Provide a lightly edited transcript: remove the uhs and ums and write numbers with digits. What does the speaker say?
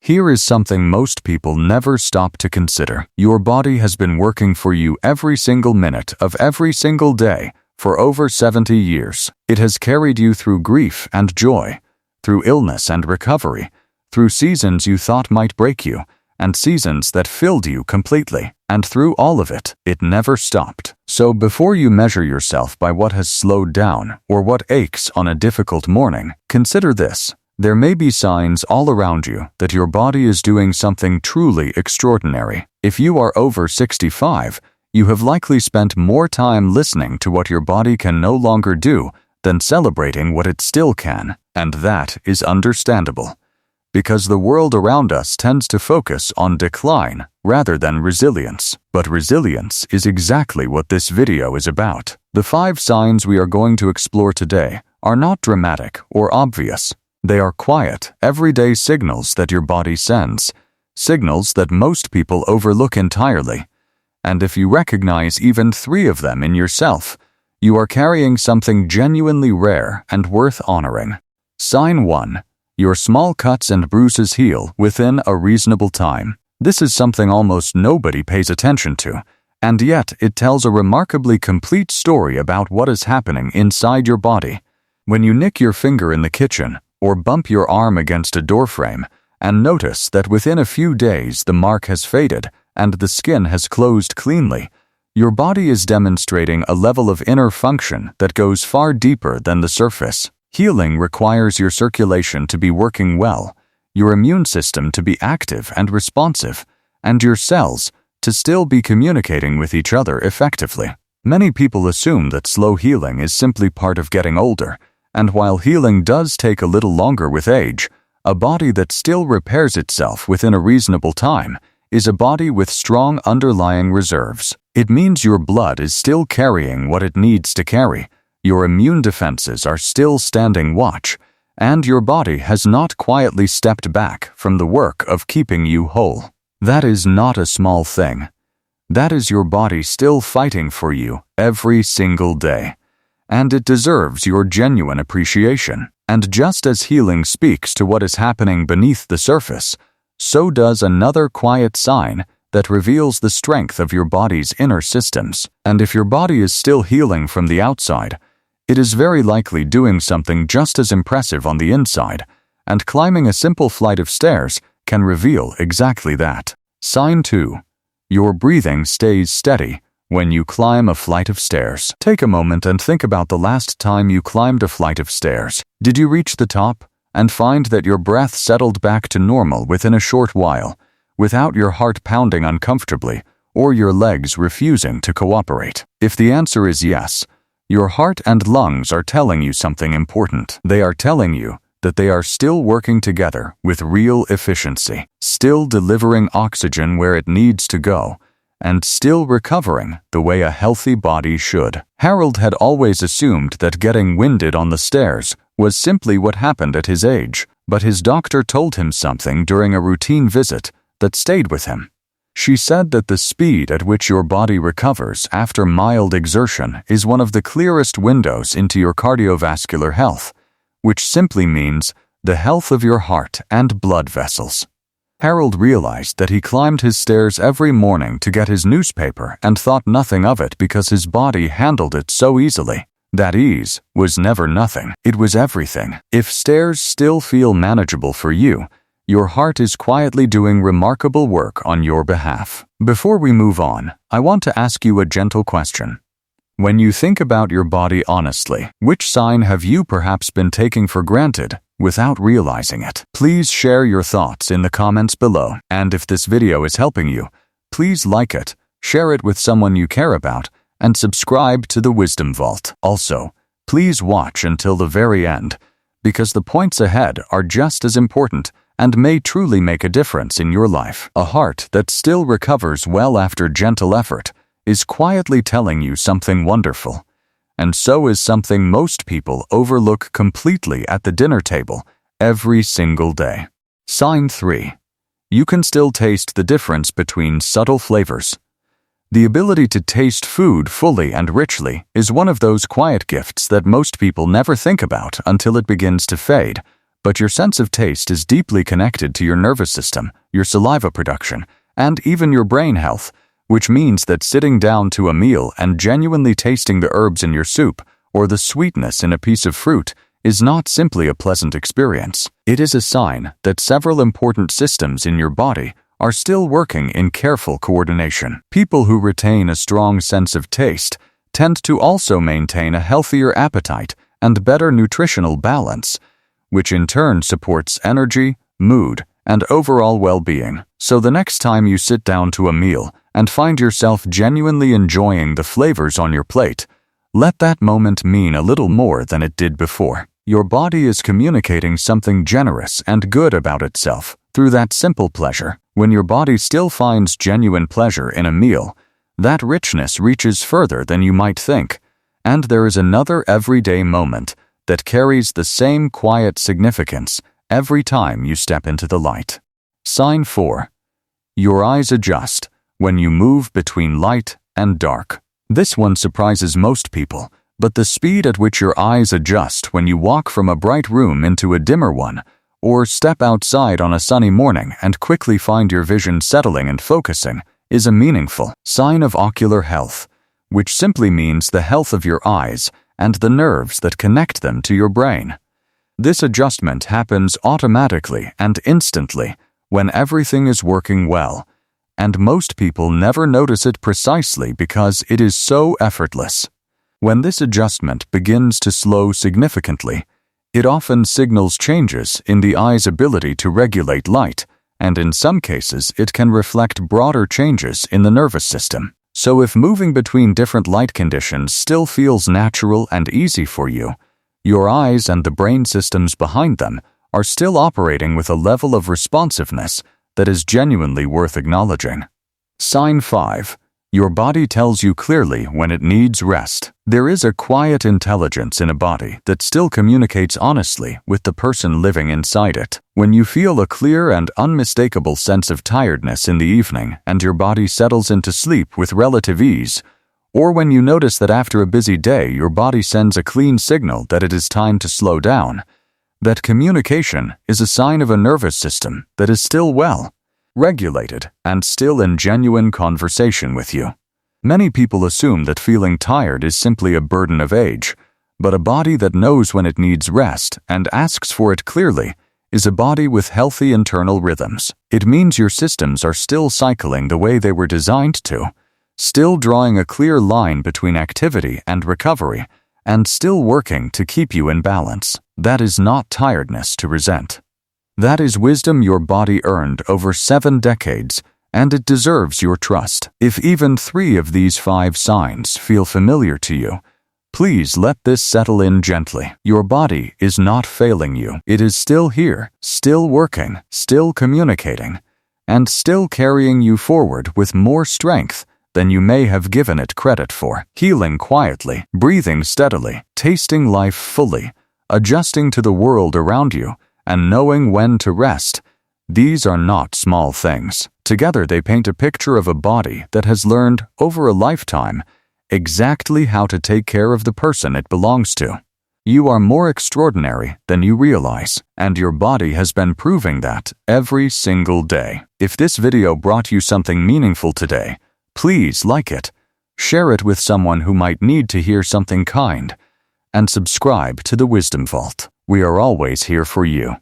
Here is something most people never stop to consider. Your body has been working for you every single minute of every single day for over 70 years. It has carried you through grief and joy, through illness and recovery, through seasons you thought might break you, and seasons that filled you completely. And through all of it, it never stopped. So before you measure yourself by what has slowed down or what aches on a difficult morning, consider this. There may be signs all around you that your body is doing something truly extraordinary. If you are over 65, you have likely spent more time listening to what your body can no longer do than celebrating what it still can, and that is understandable. Because the world around us tends to focus on decline rather than resilience. But resilience is exactly what this video is about. The 5 signs we are going to explore today are not dramatic or obvious. They are quiet, everyday signals that your body sends, signals that most people overlook entirely. And if you recognize even 3 of them in yourself, you are carrying something genuinely rare and worth honoring. Sign 1. Your small cuts and bruises heal within a reasonable time. This is something almost nobody pays attention to, and yet it tells a remarkably complete story about what is happening inside your body. When you nick your finger in the kitchen, or bump your arm against a doorframe, and notice that within a few days the mark has faded and the skin has closed cleanly, your body is demonstrating a level of inner function that goes far deeper than the surface. Healing requires your circulation to be working well, your immune system to be active and responsive, and your cells to still be communicating with each other effectively. Many people assume that slow healing is simply part of getting older, and while healing does take a little longer with age, a body that still repairs itself within a reasonable time is a body with strong underlying reserves. It means your blood is still carrying what it needs to carry, your immune defenses are still standing watch, and your body has not quietly stepped back from the work of keeping you whole. That is not a small thing. That is your body still fighting for you every single day. And it deserves your genuine appreciation. And just as healing speaks to what is happening beneath the surface, so does another quiet sign that reveals the strength of your body's inner systems. And if your body is still healing from the outside, it is very likely doing something just as impressive on the inside, and climbing a simple flight of stairs can reveal exactly that. Sign 2. Your breathing stays steady when you climb a flight of stairs. Take a moment and think about the last time you climbed a flight of stairs. Did you reach the top and find that your breath settled back to normal within a short while, without your heart pounding uncomfortably or your legs refusing to cooperate? If the answer is yes, your heart and lungs are telling you something important. They are telling you that they are still working together with real efficiency, still delivering oxygen where it needs to go, and still recovering the way a healthy body should. Harold had always assumed that getting winded on the stairs was simply what happened at his age, but his doctor told him something during a routine visit that stayed with him. She said that the speed at which your body recovers after mild exertion is one of the clearest windows into your cardiovascular health, which simply means the health of your heart and blood vessels. Harold realized that he climbed his stairs every morning to get his newspaper and thought nothing of it because his body handled it so easily. That ease was never nothing. It was everything. If stairs still feel manageable for you, your heart is quietly doing remarkable work on your behalf. Before we move on, I want to ask you a gentle question. When you think about your body honestly, which sign have you perhaps been taking for granted without realizing it? Please share your thoughts in the comments below. And if this video is helping you, please like it, share it with someone you care about, and subscribe to the Wisdom Vault. Also, please watch until the very end, because the points ahead are just as important and may truly make a difference in your life. A heart that still recovers well after gentle effort is quietly telling you something wonderful. And so is something most people overlook completely at the dinner table every single day. Sign 3. You can still taste the difference between subtle flavors. The ability to taste food fully and richly is one of those quiet gifts that most people never think about until it begins to fade, But your sense of taste is deeply connected to your nervous system, your saliva production, and even your brain health, which means that sitting down to a meal and genuinely tasting the herbs in your soup or the sweetness in a piece of fruit is not simply a pleasant experience. It is a sign that several important systems in your body are still working in careful coordination. People who retain a strong sense of taste tend to also maintain a healthier appetite and better nutritional balance, which in turn supports energy, mood, and overall well-being. So the next time you sit down to a meal and find yourself genuinely enjoying the flavors on your plate, let that moment mean a little more than it did before. Your body is communicating something generous and good about itself through that simple pleasure. When your body still finds genuine pleasure in a meal, that richness reaches further than you might think, and there is another everyday moment that carries the same quiet significance every time you step into the light. Sign 4. Your eyes adjust when you move between light and dark. This one surprises most people, but the speed at which your eyes adjust when you walk from a bright room into a dimmer one, or step outside on a sunny morning and quickly find your vision settling and focusing, is a meaningful sign of ocular health, which simply means the health of your eyes and the nerves that connect them to your brain. This adjustment happens automatically and instantly when everything is working well, and most people never notice it precisely because it is so effortless. When this adjustment begins to slow significantly, it often signals changes in the eye's ability to regulate light, and in some cases it can reflect broader changes in the nervous system. So if moving between different light conditions still feels natural and easy for you, your eyes and the brain systems behind them are still operating with a level of responsiveness that is genuinely worth acknowledging. Sign 5. Your body tells you clearly when it needs rest. There is a quiet intelligence in a body that still communicates honestly with the person living inside it. When you feel a clear and unmistakable sense of tiredness in the evening and your body settles into sleep with relative ease, or when you notice that after a busy day your body sends a clean signal that it is time to slow down, that communication is a sign of a nervous system that is still well regulated and still in genuine conversation with you. Many people assume that feeling tired is simply a burden of age, but a body that knows when it needs rest and asks for it clearly is a body with healthy internal rhythms. It means your systems are still cycling the way they were designed to, still drawing a clear line between activity and recovery, and still working to keep you in balance. That is not tiredness to resent. That is wisdom your body earned over 7 decades, and it deserves your trust. If even 3 of these 5 signs feel familiar to you, please let this settle in gently. Your body is not failing you. It is still here, still working, still communicating, and still carrying you forward with more strength than you may have given it credit for. Healing quietly, breathing steadily, tasting life fully, adjusting to the world around you, and knowing when to rest. These are not small things. Together they paint a picture of a body that has learned, over a lifetime, exactly how to take care of the person it belongs to. You are more extraordinary than you realize, and your body has been proving that every single day. If this video brought you something meaningful today, please like it, share it with someone who might need to hear something kind, and subscribe to the Wisdom Vault. We are always here for you.